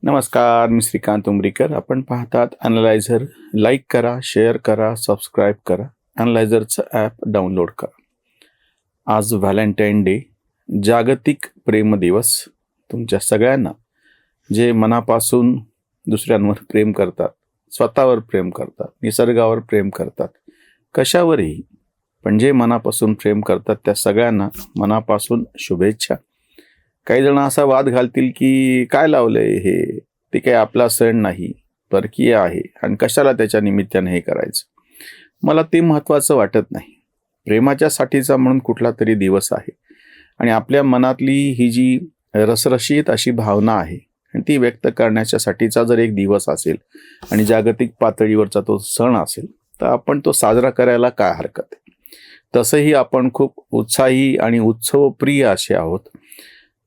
नमस्कार, मी श्रीकांत उमरीकर. आपण पाहतात ॲनालायझर. लाईक करा, शेअर करा, सबस्क्राईब करा. ॲनालायझरचं ॲप डाउनलोड करा. आज व्हॅलेंटाईन डे, जागतिक प्रेम दिवस. तुमच्या सगळ्यांना जे मनापासून दुसऱ्यांवर प्रेम करतात, स्वतःवर प्रेम करतात, निसर्गावर प्रेम करतात, कशावरही, पण जे मनापासून प्रेम करतात त्या सगळ्यांना मनापासून शुभेच्छा. काही जण असा वाद घालतील की काय लावलंय हे, ते काही आपला सण नाही, परकीय आहे आणि कशाला त्याच्या निमित्ताने हे करायचं. मला ते महत्त्वाचं वाटत नाही. प्रेमाच्या साठीचा म्हणून कुठला तरी दिवस आहे आणि आपल्या मनातली ही जी रसरशीत अशी भावना आहे आणि ती व्यक्त करण्याच्यासाठीचा जर एक दिवस असेल आणि जागतिक पातळीवरचा तो सण असेल तर आपण तो साजरा करायला काय हरकत आहे. तसंही आपण खूप उत्साही आणि उत्सवप्रिय असे आहोत.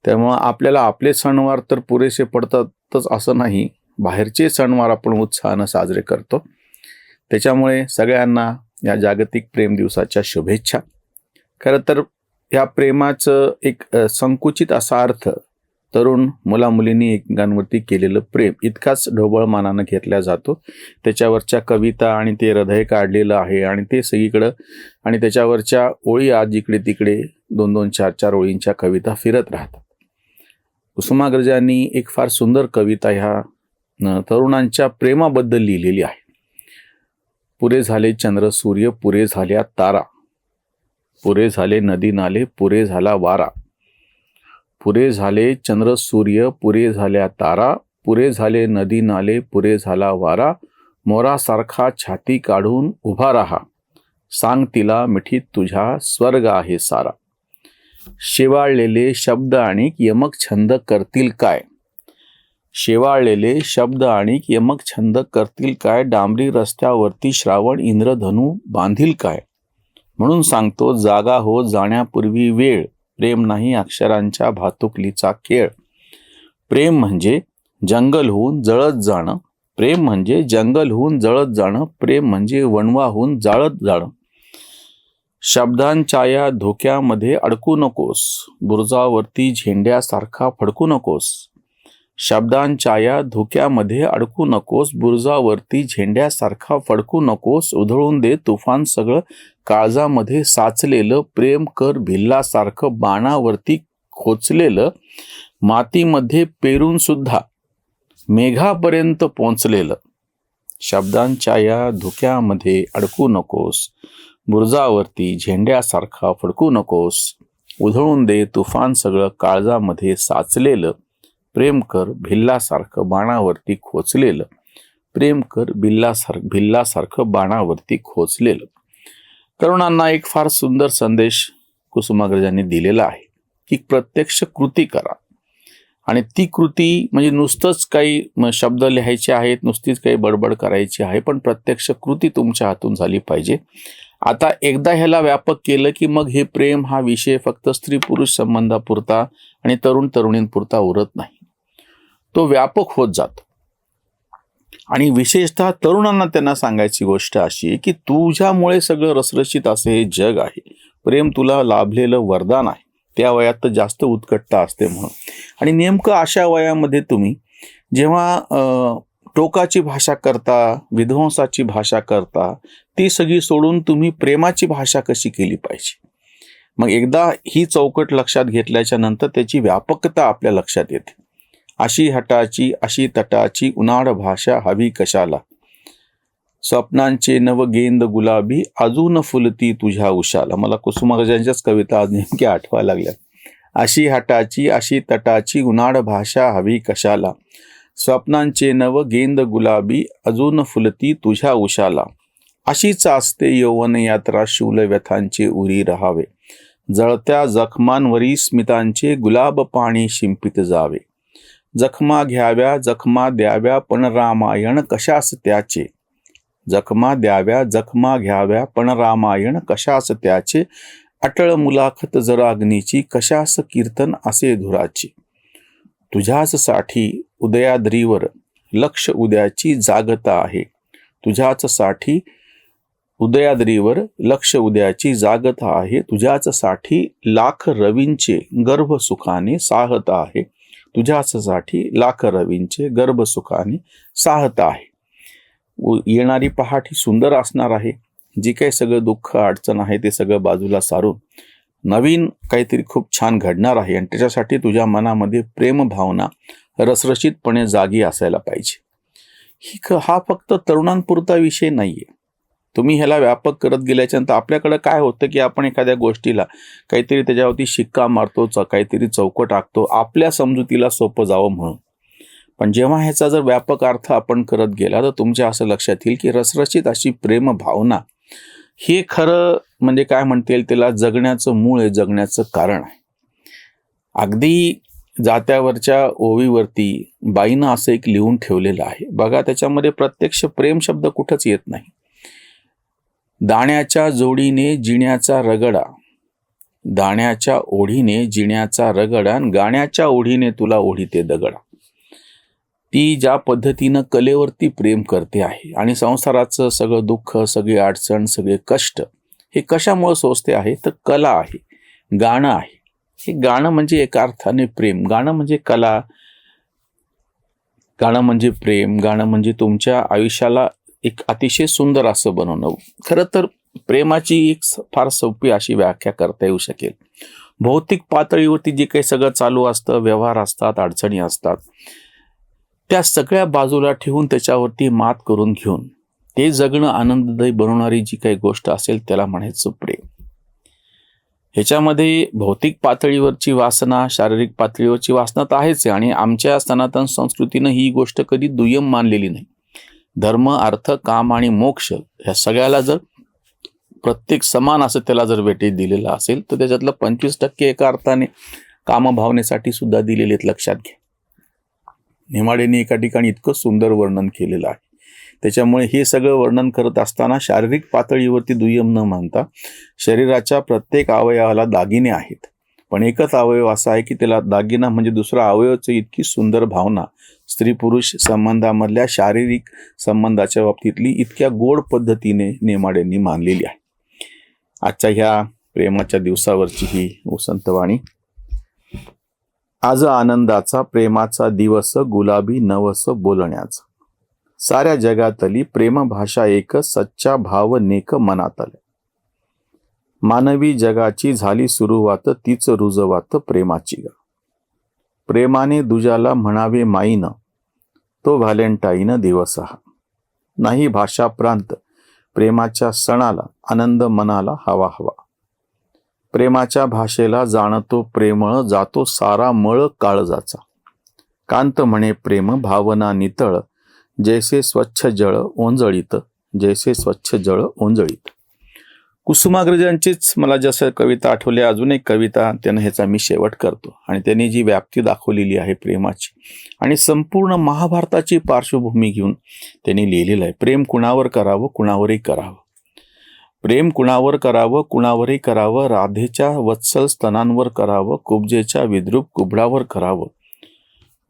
त्यामुळं आपल्याला आपले सणवार तर पुरेसे पडतातच असं नाही, बाहेरचे सणवार आपण उत्साहानं साजरे करतो. त्याच्यामुळे सगळ्यांना या जागतिक प्रेम दिवसाच्या शुभेच्छा. खरं तर या प्रेमाचं एक संकुचित असा अर्थ तरुण मुलामुलींनी एकमेकांवरती केलेलं प्रेम इतकाच ढोबळमानानं घेतला जातो. त्याच्यावरच्या कविता आणि ते हृदय काढलेलं आहे आणि ते सगळीकडं आणि त्याच्यावरच्या ओळी आज जिकडे तिकडे 2-2, 4-4 ओळींच्या कविता फिरत राहतात. कुसुमाग्रजांनी एक फार सुंदर कविता ह्या तरुणांच्या प्रेमाबद्दल लिहिलेली आहे. पुरे झाले चंद्र सूर्य, पुरे झाल्या तारा, पुरे झाले नदी नाले, पुरे झाला वारा. पुरे झाले चंद्र सूर्य, पुरे झाल्या तारा, पुरे झाले नदी नाले, पुरे झाला वारा. मोरासारखा छाती काढून उभा राहा, सांग तिला मिठीत तुझ्या स्वर्ग आहे सारा. शेवाळलेले शब्द आणि यमक छंद करतील काय, शेवाळलेले शब्द आणि यमक छंद करतील काय. डांबरी रस्त्यावरती श्रावण इंद्रधनू बांधील काय. म्हणून सांगतो जागा हो जाण्यापूर्वी वेळ, प्रेम नाही अक्षरांच्या भातुकलीचा खेळ. प्रेम म्हणजे जंगल होऊन जळत जाणं, प्रेम म्हणजे जंगल होऊन जळत जाणं, प्रेम म्हणजे वणवाहून जाळत जाणं. शब्दांच्या या धोक्यामध्ये अडकू नकोस, बुरुजावरती झेंड्यासारखा फडकू नकोस. शब्दांच्या या धोक्यामध्ये अडकू नकोस, बुरुजावरती झेंड्यासारखा फडकू नकोस. उधळून दे तुफान सगळं काळजामध्ये साचलेलं, प्रेम कर भिल्लासारखं बाणावरती खोचलेलं. मातीमध्ये पेरून सुद्धा मेघापर्यंत पोचलेलं. शब्दांच्या या धोक्यामध्ये अडकू नकोस, बुरुजावरती झेंड्यासारखा फडकू नकोस. उधळून दे तुफान सगळं काळजामध्ये साचलेलं, प्रेम कर भिल्लासारखं बाणावरती खोचलेलं. प्रेम कर भिल्लासारखं बाणावरती खोचलेलं. तरुणांना एक फार सुंदर संदेश कुसुमाग्रजांनी दिलेला आहे की प्रत्यक्ष कृती करा. आणि ती कृती म्हणजे नुसतंच काही शब्द लिहायचे आहेत, नुसतीच काही बडबड करायची आहे, पण प्रत्यक्ष कृती तुमच्या हातून झाली पाहिजे. आता एकदा ह्याला व्यापक केलं की मग हे प्रेम हा विषय फक्त स्त्री पुरुष संबंधापुरता आणि तरुण तरुणींपुरता उरत नाही, तो व्यापक होत जातो. आणि विशेषतः तरुणांना त्यांना सांगायची गोष्ट अशी की तुझ्यामुळे सगळं रसरशीत असे हे जग आहे. प्रेम तुला लाभलेलं वरदान आहे. त्या वयात तर जास्त उत्कटता असते म्हणून. आणि नेमकं अशा वयामध्ये तुम्ही जेव्हा टोकाची भाषा करता, विध्वंसाची भाषा करता, ती सगळी सोडून तुम्ही प्रेमाची भाषा कशी केली पाहिजे. मग एकदा ही चौकट लक्षात घेतल्याच्या नंतर त्याची व्यापकता आपल्या लक्षात येते. अशी हटाची अशी तटाची उनाड भाषा हवी कशाला, स्वप्नांचे नवगेंद गुलाबी अजून फुलती तुझ्या उशाला. मला कुसुमाग्रजांच्याच कविता आज नेमक्या आठवायला लागल्या. अशी हटाची अशी तटाची उनाड भाषा हवी कशाला, स्वप्नांचे नवगेंद गुलाबी अजून फुलती तुझ्या उशाला. अशीच असते यौवन यात्रा शूल व्यथांचे उरी रहावे, जळत्या जखमांवरी स्मितांचे गुलाब पाणी शिंपित जावे. जखमा घ्याव्या जखमा द्याव्या पण रामायण कशास त्याचे, जखमा द्याव्या जखमा घ्याव्या पण रामायण कशास त्याचे. अटळ मुलाखत जरा अग्नीची कशास कीर्तन असे धुराचे. तुझ्याच साठी उदयाद्रीवर लक्ष उद्याची जागता आहे, तुझ्याच साठी उदयाद्रीवर लक्ष उद्याची जागता आहे. तुझ्याच साठी लाख रवींचे गर्भ सुखाने साहत आहे, तुझ्यासाठी लाख रवींचे गर्भसुखाने साहत आहे. येणारी पहाट ही सुंदर असणार आहे. जे काही सगळं दुःख अडचण आहे ते सगळं बाजूला सारून नवीन काहीतरी खूप छान घडणार आहे आणि त्याच्यासाठी तुझ्या मनामध्ये प्रेम भावना रसरशीतपणे जागी असायला पाहिजे. हा फक्त तरुणांपुरता विषय नाहीये. तुम्ही ह्याला व्यापक करत गेल्याच्यानंतर आपल्याकडे काय होतं की आपण एखाद्या गोष्टीला काहीतरी त्याच्यावरती शिक्का मारतो, काहीतरी चौकट टाकतो आपल्या समजुतीला सोपं जावं म्हणून. पण जेव्हा ह्याचा जर व्यापक अर्थ आपण करत गेला तर तुमच्या असं लक्षात येईल की रसरशीत अशी प्रेम भावना हे खरं म्हणजे काय म्हणता येईल त्याला जगण्याचं मूळ आहे, जगण्याचं कारण आहे. अगदी जात्यावरच्या ओवीवरती बाईनं असं एक लिहून ठेवलेलं आहे बघा. त्याच्यामध्ये प्रत्यक्ष प्रेम शब्द कुठंच येत नाही. दाण्याच्या जोडीने जिण्याचा रगडा, दाण्याच्या ओढीने जिण्याचा रगडा, गाण्याच्या ओढीने तुला ओढीते दगडा. ती ज्या पद्धतीनं कलेवरती प्रेम करते आहे आणि संसाराचं सगळं दुःख, सगळी अडचण, सगळे कष्ट हे कशामुळे सोसते आहे तर कला आहे, गाणं आहे. हे गाणं म्हणजे एका अर्थाने प्रेम, गाणं म्हणजे कला, गाणं म्हणजे प्रेम, गाणं म्हणजे तुमच्या आयुष्याला एक अतिशय सुंदर असं बनवणं. खरं तर प्रेमाची एक फार सोपी अशी व्याख्या करता येऊ शकेल. भौतिक पातळीवरती जे काही सगळं चालू असतं, व्यवहार असतात, अडचणी असतात, त्या सगळ्या बाजूला ठेवून त्याच्यावरती मात करून घेऊन ते जगणं आनंददायी बनवणारी जी काही गोष्ट असेल त्याला म्हणायचं प्रेम. ह्याच्यामध्ये भौतिक पातळीवरची वासना, शारीरिक पातळीवरची वासना तर आहेच आहे आणि आमच्या सनातन संस्कृतीनं ही गोष्ट कधी दुय्यम मानलेली नाही. धर्म, अर्थ, काम आणि मोक्ष ह्या सगळ्याला जर प्रत्येक समान असं त्याला जर वेटेज दिलेलं असेल तर त्याच्यातलं 25% एका अर्थाने कामभावनेसाठी सुद्धा दिलेले आहेत. लक्षात घ्या. नेमाडेने एका ठिकाणी इतकं सुंदर वर्णन केलेलं आहे. त्याच्यामुळे हे सगळं वर्णन करत असताना शारीरिक पातळीवरती दुय्यम न मानता शरीराच्या प्रत्येक अवयवाला दागिने आहेत, पण एकच अवयव असा आहे की त्याला दागिना म्हणजे दुसरा अवयवाचं इतकी सुंदर भावना स्त्री पुरुष संबंधामधल्या शारीरिक संबंधाच्या बाबतीतली इतक्या गोड पद्धतीने नेमाडेंनी मानलेली आहे. आजच्या ह्या प्रेमाच्या दिवसावरची ही वसंतवाणी. आज आनंदाचा प्रेमाचा दिवस, गुलाबी नवस बोलण्याचा. साऱ्या जगातली प्रेम भाषा एक, सच्चा भाव नेक मनातले. मानवी जगाची झाली सुरुवात, तीच रुजवात प्रेमाची ग. प्रेमाने दुजाला म्हणावे माईन, तो व्हॅलेंटाईन दिवस हा. नाही भाषा प्रांत, प्रेमाच्या सणाला आनंद मनाला हवा हवा. प्रेमाच्या भाषेला जाणतो प्रेमळ, जातो सारा मळ काळजाचा. कांत म्हणे प्रेम भावना नितळ, जैसे स्वच्छ जळ ओंजळीत, जैसे स्वच्छ जळ ओंजळीत. कुसुमाग्रजांचीच मला जसं कविता आठवली, अजून एक कविता त्यानं ह्याचा मी शेवट करतो. आणि त्यांनी जी व्याप्ती दाखवलेली आहे प्रेमाची आणि संपूर्ण महाभारताची पार्श्वभूमी घेऊन त्यांनी लिहिलेलं आहे. प्रेम कुणावर करावं, कुणावरही करावं. प्रेम कुणावर करावं, कुणावरही करावं. राधेच्या वत्सल स्तनांवर करावं, कुब्जेच्या विद्रूप कुबडावर करावं.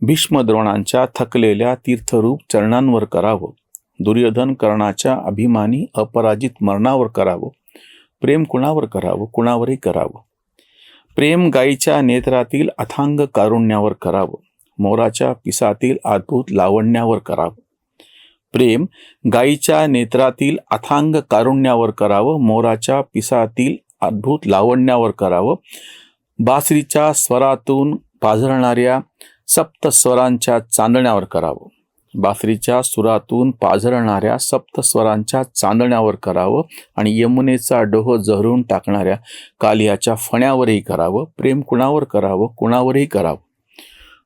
भीष्म द्रोणांच्या थकलेल्या तीर्थरूप चरणांवर करावं. दुर्योधन कर्णाच्या अभिमानी अपराजित मरणावर करावं. प्रेम कुणावर करावं, कुणावरही करावं. प्रेम गायीच्या नेत्रातील अथांग कारुण्यावर करावं. मोराच्या पिसातील अद्भुत लावण्यावर करावं. प्रेम गायीच्या नेत्रातील अथांग कारुण्यावर करावं. मोराच्या पिसातील अद्भुत लावण्यावर करावं. बासरीच्या स्वरातून पाझरणाऱ्या सप्तस्वरांच्या चांदण्यावर करावं. बासरीच्या सुरातून पाझरणाऱ्या सप्तस्वरांच्या चांदण्यावर करावं. आणि यमुनेचा डोह जहरून टाकणाऱ्या कालियाच्या फण्यावरही करावं. प्रेम कुणावर करावं, कुणावरही करावं.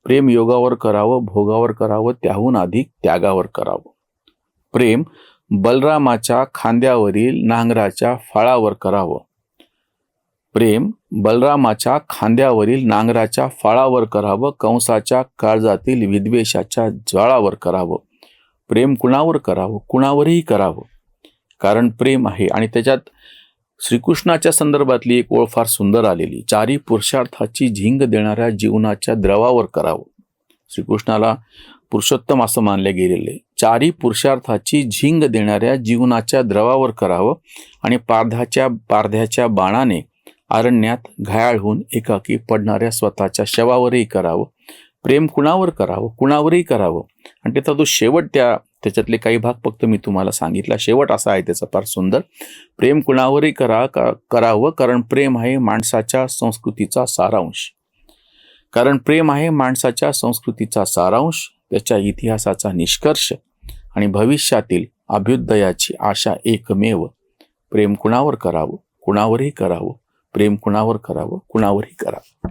प्रेम योगावर करावं, भोगावर करावं, त्याहून अधिक त्यागावर करावं. प्रेम बलरामाच्या खांद्यावरील नांगराच्या फाळावर करावं. प्रेम बलरामाच्या खांद्यावरील नांगराच्या फाळावर करावं. कंसाच्या काळजातील विद्वेषाच्या ज्वाळावर करावं. प्रेम कुणावर करावं, कुणावरही करावं. कारण प्रेम आहे. आणि त्याच्यात श्रीकृष्णाच्या संदर्भातली एक ओळ फार सुंदर आलेली. चारी पुरुषार्थाची झिंग देणाऱ्या जीवनाच्या द्रवावर करावं. श्रीकृष्णाला पुरुषोत्तम असं मानले गेलेले. चारी पुरुषार्थाची झिंग देणाऱ्या जीवनाच्या द्रवावर करावं. आणि पारध्याच्या बाणाने अरण्यात घायाळ होऊन एकाकी पडणाऱ्या स्वतःच्या शवावरही करावं. प्रेम कुणावर करावं, कुणावरही करावं. आणि त्याचा जो शेवट त्याच्यातले काही भाग फक्त मी तुम्हाला सांगितला. शेवट असा आहे त्याचा फार सुंदर. प्रेम कुणावरही करावं कारण प्रेम आहे माणसाच्या संस्कृतीचा सारांश. कारण प्रेम आहे माणसाच्या संस्कृतीचा सारांश, त्याच्या इतिहासाचा निष्कर्ष आणि भविष्यातील अभ्युदयाची आशा एकमेव. प्रेम कुणावर करावं, कुणावरही करावं. प्रेम कुणावर करावं, कुणावरही करावं.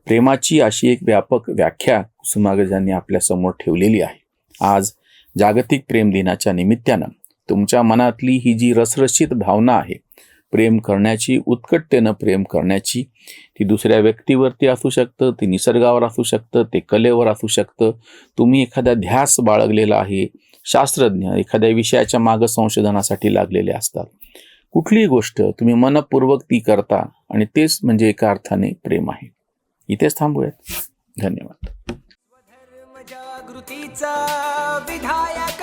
प्रेमाची अशी एक व्यापक व्याख्या कुसुमाग्रजांनी आपल्या समोर ठेवलेली आहे. आज जागतिक प्रेम दिनाच्या निमित्तानं तुमच्या मनातली ही जी रसरशीत भावना आहे, प्रेम करण्याची, उत्कटतेनं प्रेम करण्याची, ती दुसऱ्या व्यक्तीवरती असू शकतं, ती निसर्गावर असू शकतं, ते कलेवर असू शकतं. तुम्ही एखादा ध्यास बाळगलेला आहे, शास्त्रज्ञ एखाद्या विषयाच्या मागं संशोधनासाठी लागलेले असतात. कुठलीही गोष्ट तुम्ही मनपूर्वक ती करता आणि तेच म्हणजे एका अर्थाने प्रेम आहे. इथेच थांबूयात. धन्यवाद. जागृतीचा विधायक